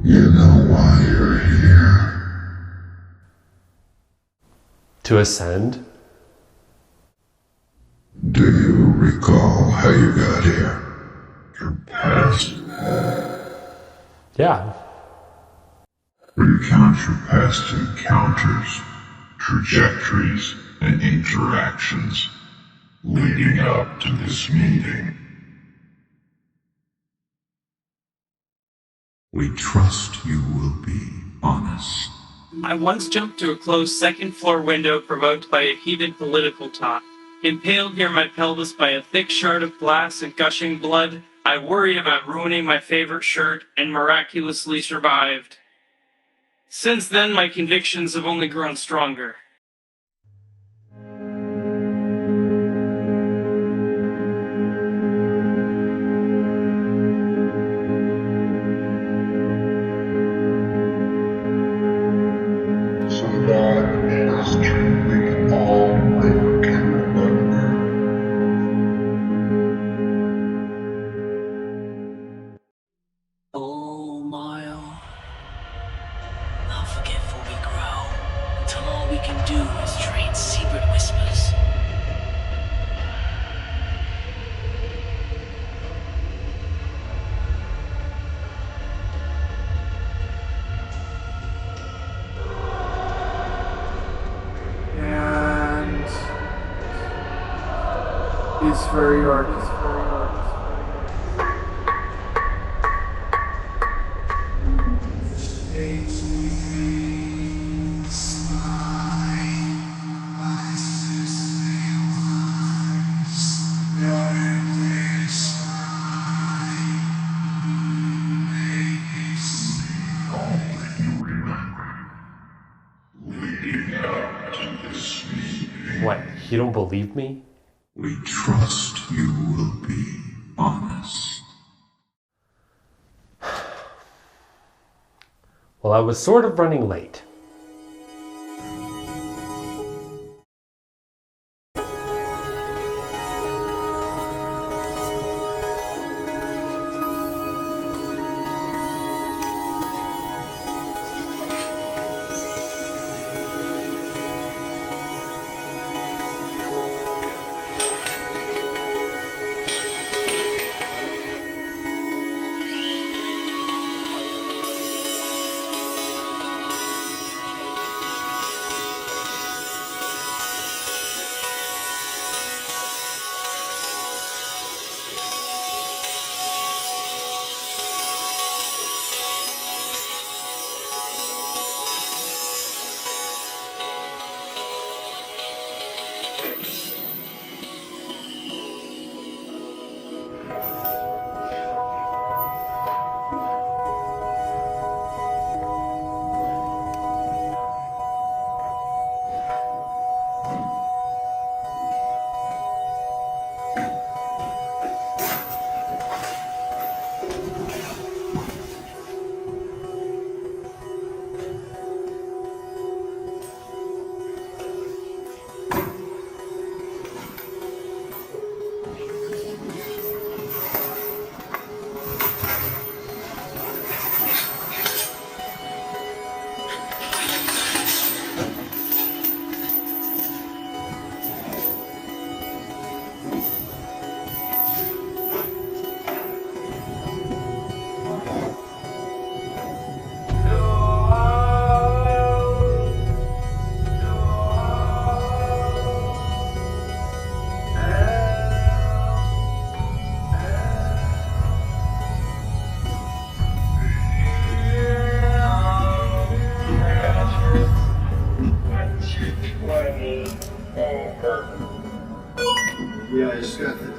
You know why you're here? To ascend? Do you recall how you got here? Your past? Yeah. Recount your past encounters, trajectories, and interactions leading up to this meeting. We trust you will be honest. I once jumped to a closed second-floor window provoked by a heated political talk. Impaled near my pelvis by a thick shard of glass and gushing blood, I worry about ruining my favorite shirt and miraculously survived. Since then, my convictions have only grown stronger. So that is truly all they can remember. Oh, Mile. How forgetful we grow, until all we can do is trade secret whispers. And it's very hard. What, you don't believe me? We trust you will be honest. Well, I was sort of running late.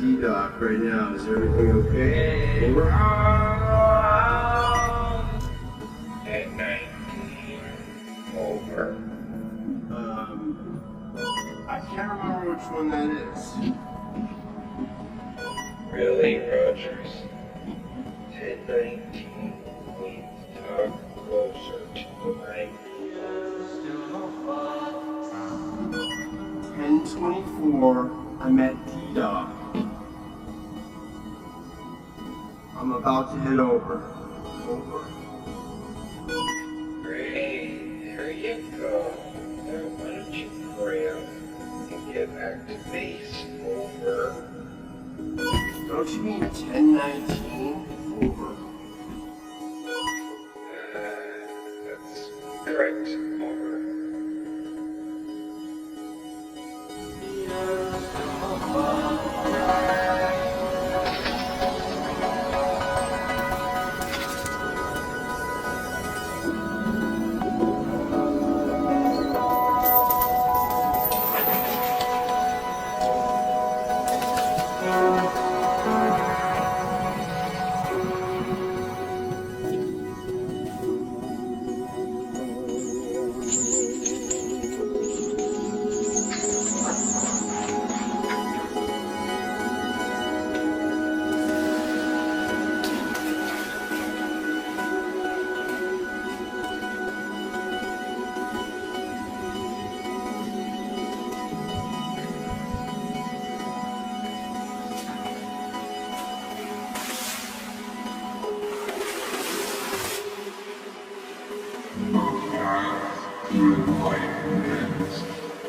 T-Doc right now. Is everything okay? Over. 1019. Over. I can't remember which one that is. Really, Rogers? 1019 means talk closer to the mic. 1024, I'm at T-Doc. I'm about to head over. Over. Great, there you go. Now why don't you hurry up and get back to base? Over. Don't you mean 1019? Over. That's correct. Over. Enlightenment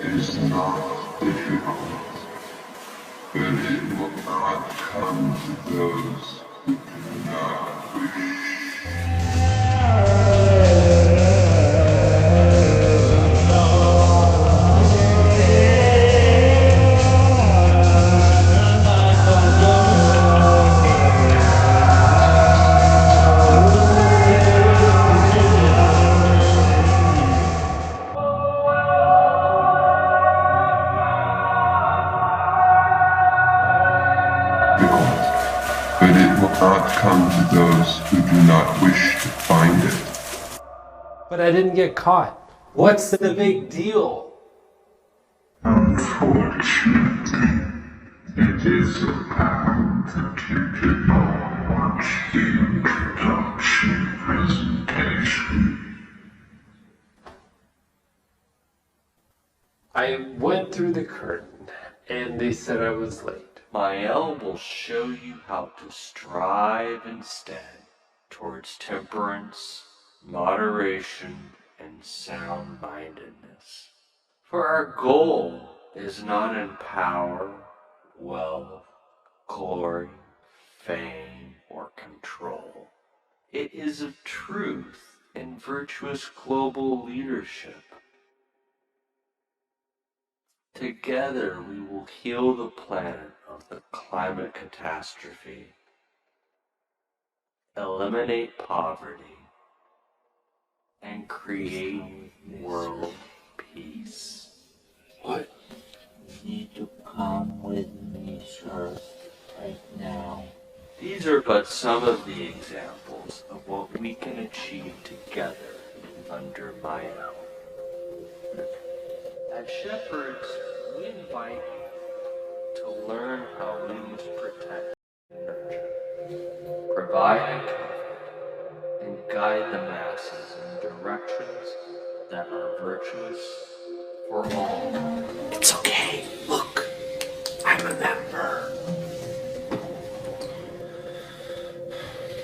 is not difficult, but it will not come to those who do not wish. But it will not come to those who do not wish to find it. But I didn't get caught. What's the big deal? Unfortunately, it is a fact that you did not watch the introduction presentation. I went through the curtain, and they said I was late. Mael will show you how to strive instead towards temperance, moderation, and sound-mindedness. For our goal is not in power, wealth, glory, fame, or control. It is of truth and virtuous global leadership. Together we will heal the planet of the climate catastrophe, eliminate poverty, and create world peace. What? You need to come with me, sir, right now. These are but some of the examples of what we can achieve together under my help. As shepherds, we invite you to learn how we must protect and nurture, provide and comfort, and guide the masses in directions that are virtuous for all. It's okay. Look, I'm a member.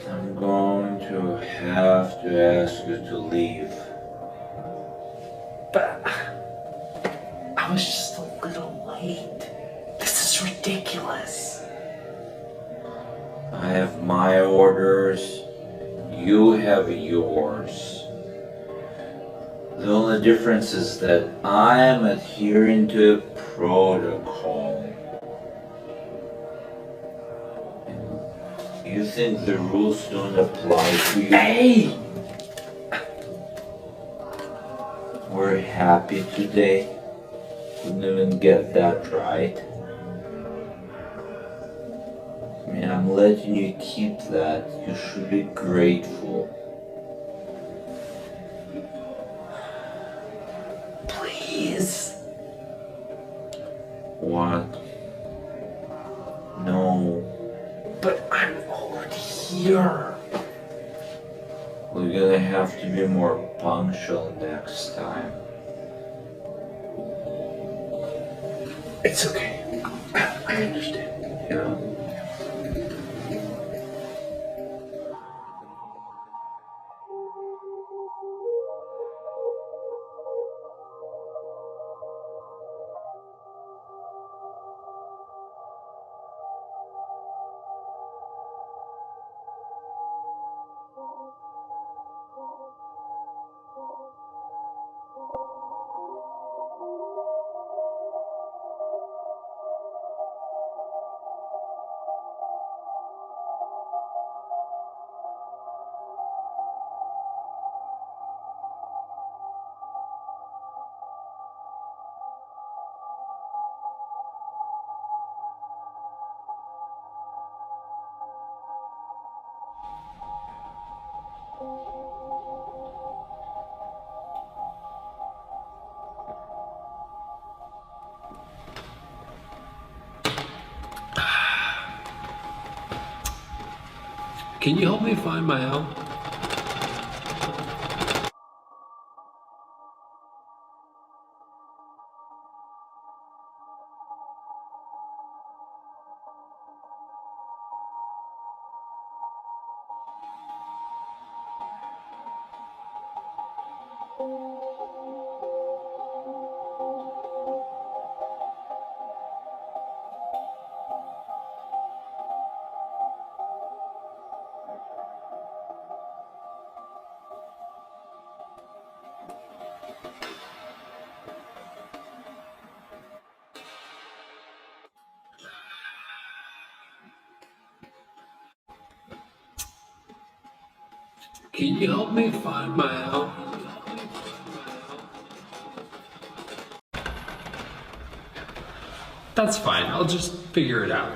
I'm going to have to ask you to leave. But I was just a little late. This is ridiculous. I have my orders, you have yours. The only difference is that I am adhering to a protocol. You think the rules don't apply to you? Hey! We're happy today. Couldn't even get that right. letting you keep that. You should be grateful. Please. What? No. But I'm already here. We're gonna have to be more punctual next time. It's okay. I understand. Yeah. Can you help me find my L? Can you help me find my L? That's fine, I'll just figure it out.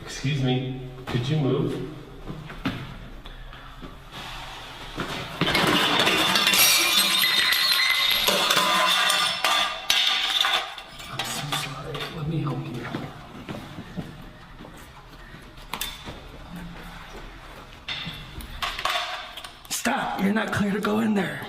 Excuse me, could you move? I'm so sorry, let me help you. Stop! You're not clear to go in there.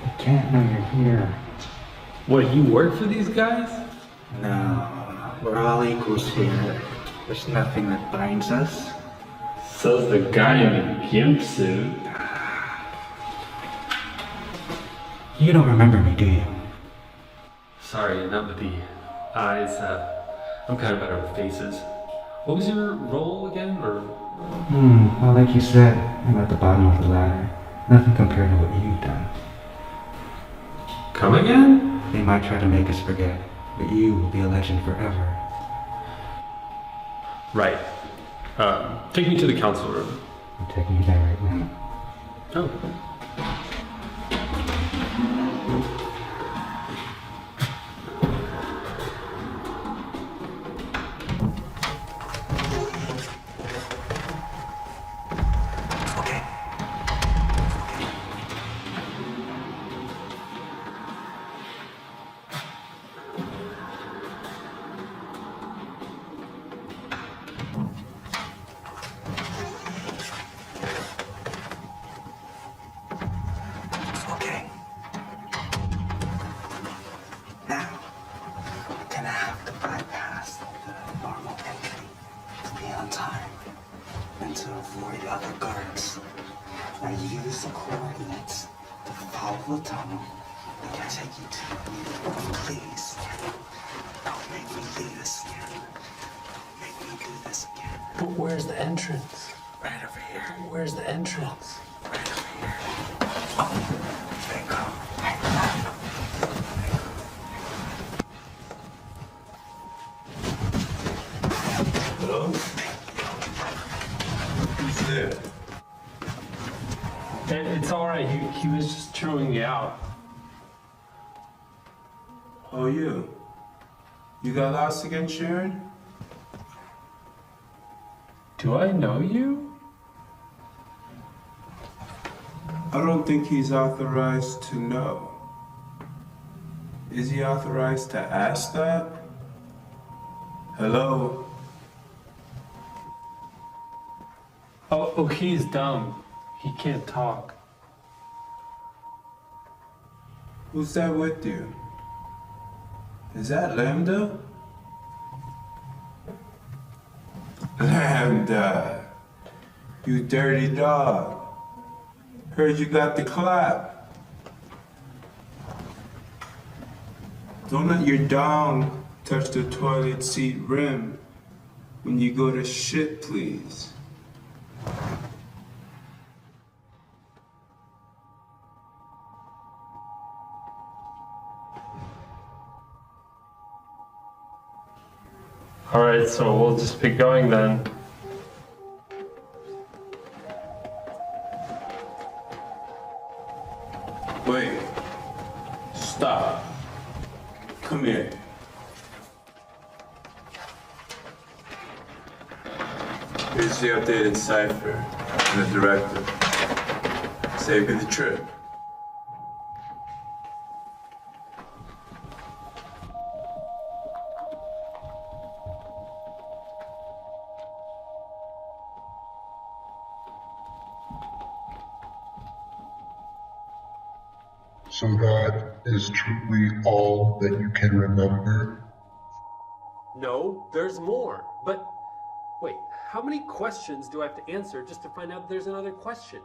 I can't know you're here. What, you work for these guys? No, we're all equals here. There's nothing that binds us. Says the guy in the gimp suit. You don't remember me, do you? Sorry, not with the eyes. I'm kind of better with faces. What was your role again, or? Well, like you said, I'm at the bottom of the ladder. Nothing compared to what you've done. Come again? They might try to make us forget, but you will be a legend forever. Right. Take me to the council room. I'm taking you there right now. Oh. But where's the entrance? Right over here. Where's the entrance? Right over here. Oh, there you go. Hello? Who's there? It's alright, he was just throwing you out. Oh, you? You got lost again, Sharon? Do I know you? I don't think he's authorized to know. Is he authorized to ask that? Hello? Oh, he's dumb. He can't talk. Who's that with you? Is that Lambda? Lambda! You dirty dog. Heard you got the clap. Don't let your dong touch the toilet seat rim when you go to shit, please. Alright, so we'll just be going then. Wait. Stop. Come here. Here's the updated cipher and the directive. Save you the trip. So that is truly all that you can remember? No, there's more. But wait, how many questions do I have to answer just to find out there's another question?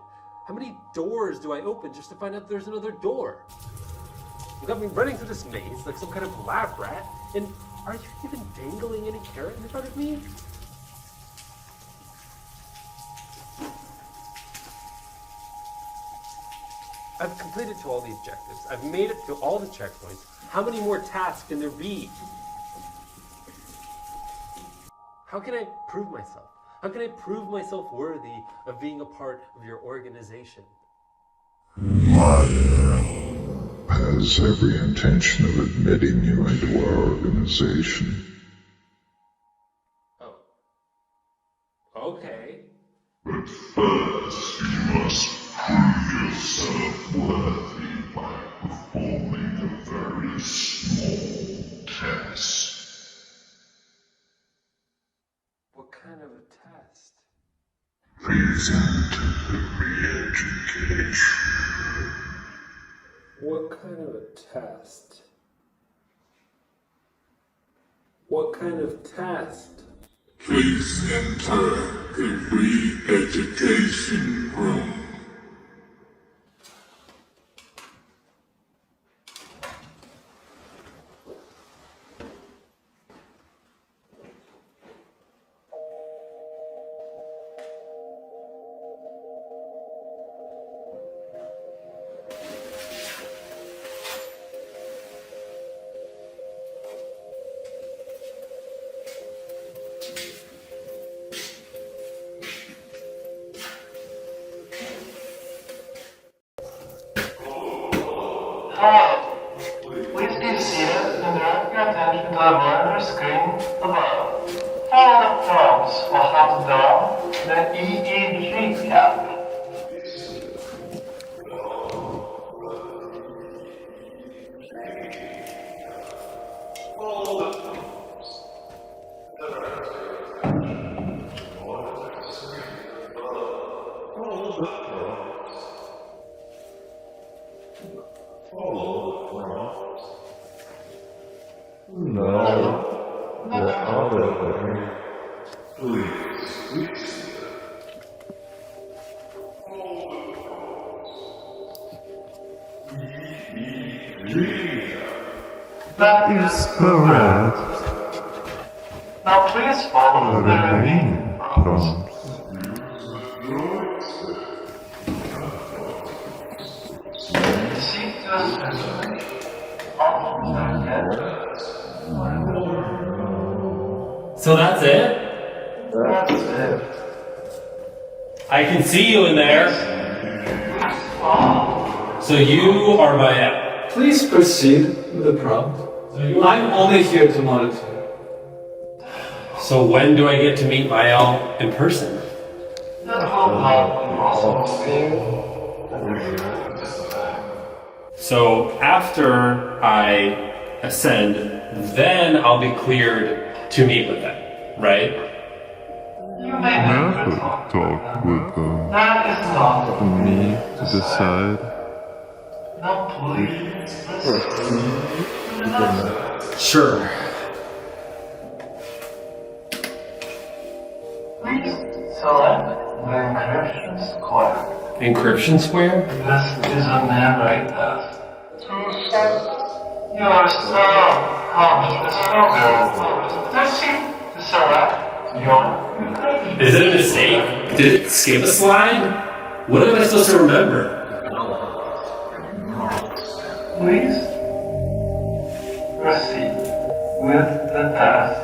How many doors do I open just to find out there's another door? You got me running through this maze like some kind of lab rat, and are you even dangling any carrot in front of me? I've completed to all the objectives. I've made it to all the checkpoints. How many more tasks can there be? How can I prove myself? How can I prove myself worthy of being a part of your organization? Lion has every intention of admitting you into our organization. Oh. Okay. But first, you must prove yourself worthy by performing a very small test. What kind of a test? Please enter the re-education. What kind of a test? What kind of test? Please enter the re-education room. Hello. Please be seated and direct your attention to the monitor screen above. Follow the prompts for how to draw the EEG cap. That is correct. Now please follow the remaining prompts. Seek to assassinate all target. So that's it? That's it. I can see you in there. So you are my app. Please proceed with the prompt. I'm only here to monitor. So when do I get to meet Mael in person? That will not be possible. So after I ascend, then I'll be cleared to meet with them, right? You may have to talk with them That is not for me to decide. Now please listen. Sure. Please select the encryption square. Encryption square? This is a memory test. You are so conscious of your words. Proceed to select your encryption. Is it a mistake? Did it skip a slide? What am I supposed to remember? Please proceed with the test.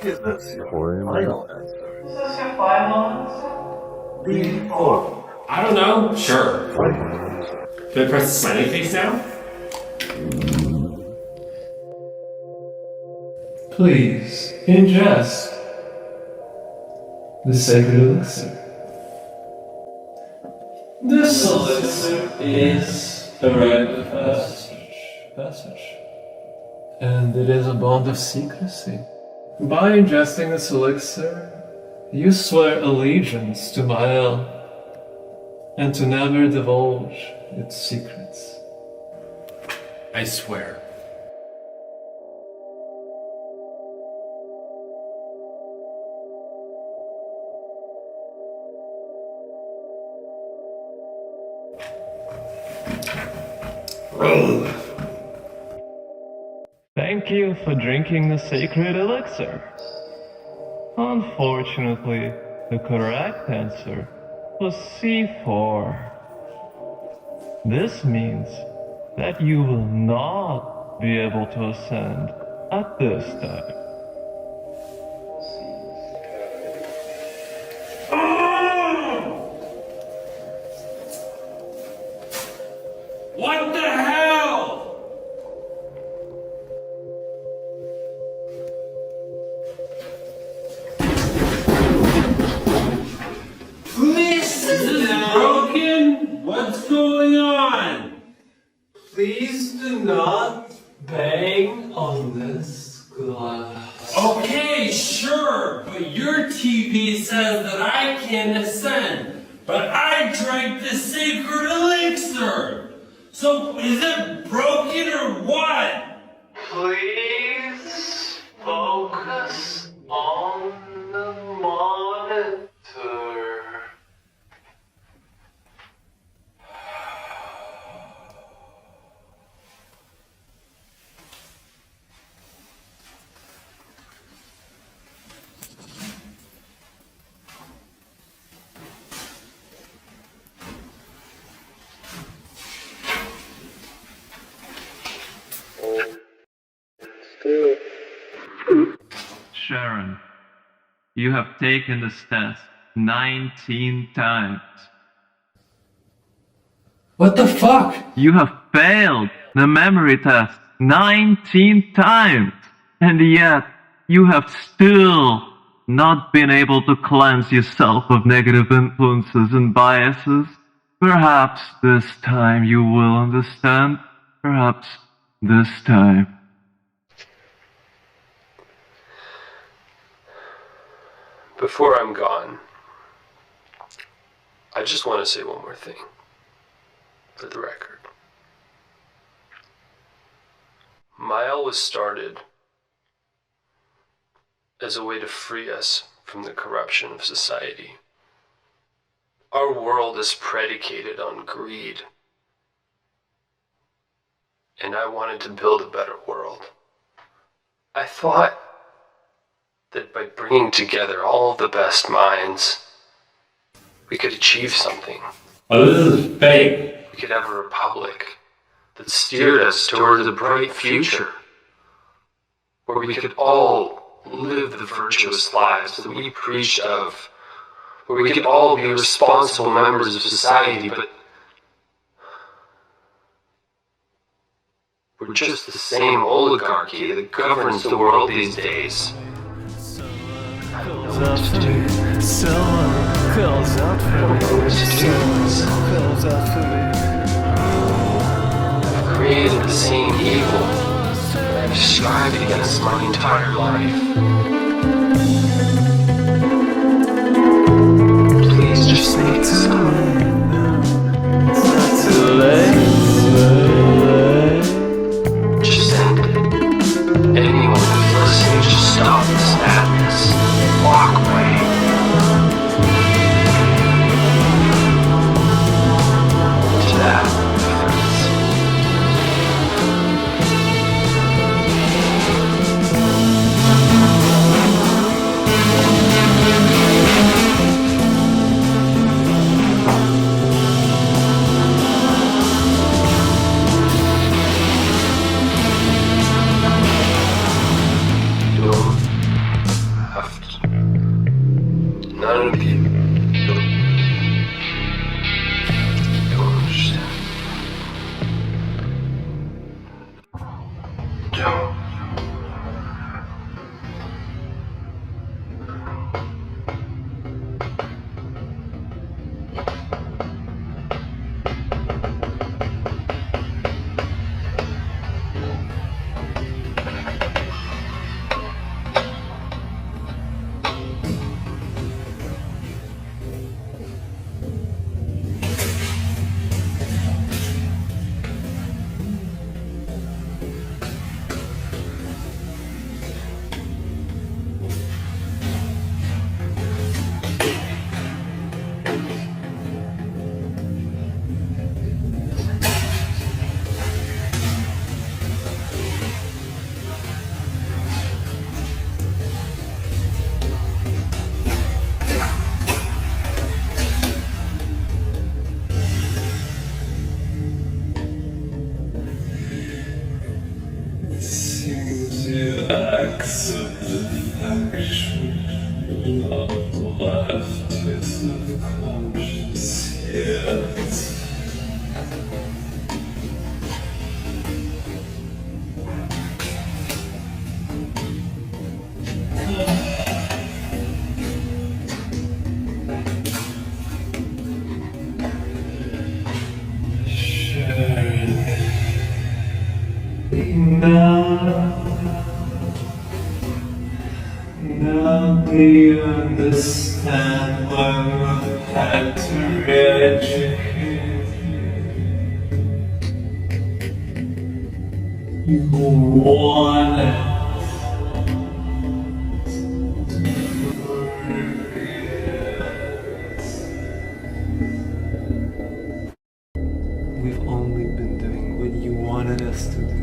Is this your final answer? Is this your final answer? Before. I don't know. Sure. Do I press the smiley face now? Please ingest the sacred elixir. This elixir is a rite of passage. And it is a bond of secrecy. By ingesting this elixir, you swear allegiance to Mael and to never divulge its secrets. I swear. Thank you for drinking the sacred elixir. Unfortunately, the correct answer was C4. This means that you will not be able to ascend at this time. What the hell? This is broken? What's going on? Please do not bang on this glass. Okay, sure, but your TV says that I can ascend, but I drank the sacred elixir. So is it broken or what? Please focus on the monitor. Sharon, you have taken this test 19 times. What the fuck? You have failed the memory test 19 times, and yet you have still not been able to cleanse yourself of negative influences and biases. Perhaps this time you will understand. Perhaps this time. Before I'm gone, I just want to say one more thing, for the record. Mael was started as a way to free us from the corruption of society. Our world is predicated on greed, and I wanted to build a better world. I thought that by bringing together all the best minds, we could achieve something. Oh, this is fake. We could have a republic that steered us toward a bright future, where we could all live the virtuous lives that we preached of, where we could all be responsible members of society, but we're just the same oligarchy that governs the world these days. I don't know what to do. I don't know what to do with myself. I've created the same evil that I've strived against my entire life. Please just make it stop. It's not too late. Just end it. Anyone who's listening, just stop this madness. Walk away. To that, friends. You don't have to. None of you don't understand. Don't. Seems you accept the faction of leftists of conscience yet. Now do you understand why we had to re-educate you? You want it. We've only been doing what you wanted us to do.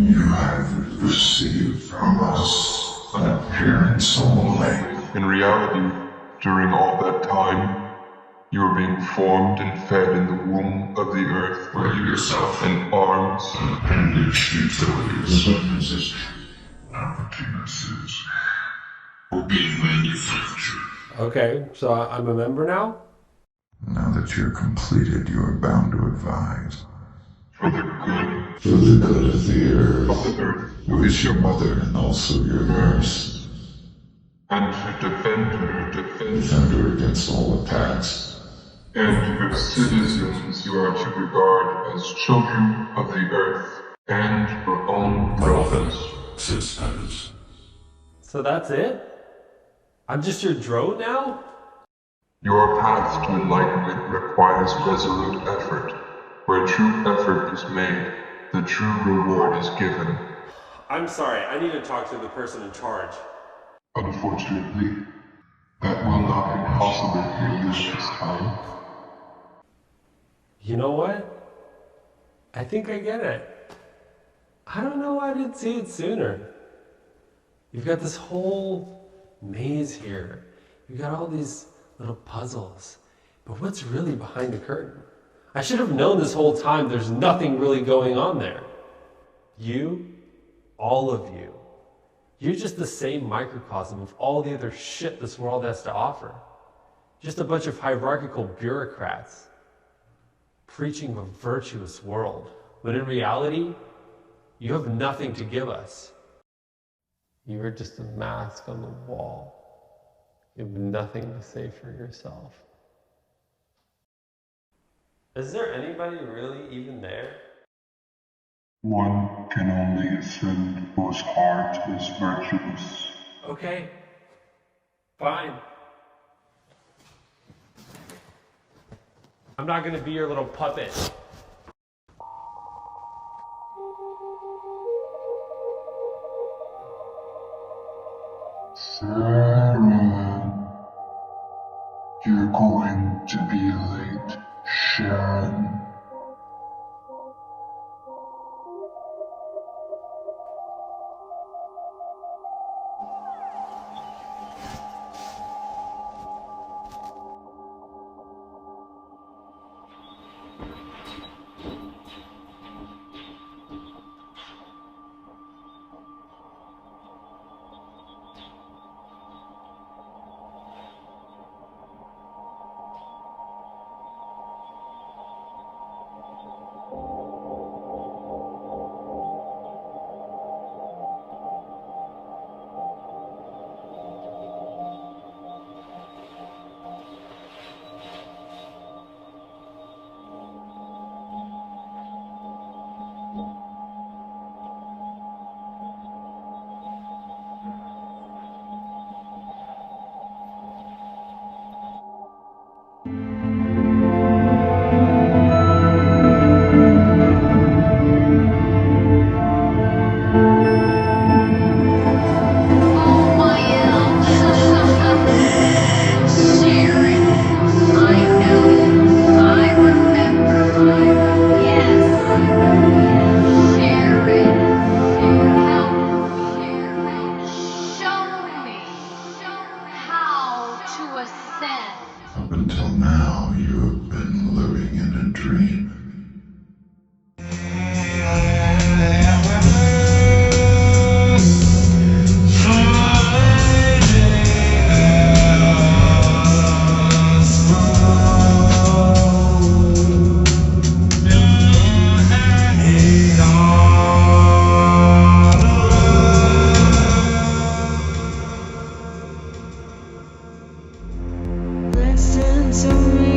You have received from us an appearance only. In reality, during all that time, you were being formed and fed in the womb of the earth, where you yourself and arms, appendage, utilities, weapons, opportunities were being manufactured. Okay, so I'm a member now? Now that you're completed, you are bound to advise. For the good of the earth, who is your mother and also your nurse. And to defend her against all attacks. And your citizens you are to regard as children of the earth and your own brothers, sisters. So that's it? I'm just your drone now? Your path to enlightenment requires resolute effort. Where true effort is made, the true reward is given. I'm sorry, I need to talk to the person in charge. Unfortunately, that will not be possible for you at this time. You know what? I think I get it. I don't know why I didn't see it sooner. You've got this whole maze here. You've got all these little puzzles. But what's really behind the curtain? I should have known this whole time there's nothing really going on there. You, all of you, you're just the same microcosm of all the other shit this world has to offer. Just a bunch of hierarchical bureaucrats preaching a virtuous world, when in reality, you have nothing to give us. You are just a mask on the wall. You have nothing to say for yourself. Is there anybody really even there? One can only ascend whose heart is virtuous. Okay, fine. I'm not gonna be your little puppet. Sarah, you're going to be late, Sharon. Up until now, you have been living in a dream. Listen to me.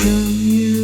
from you.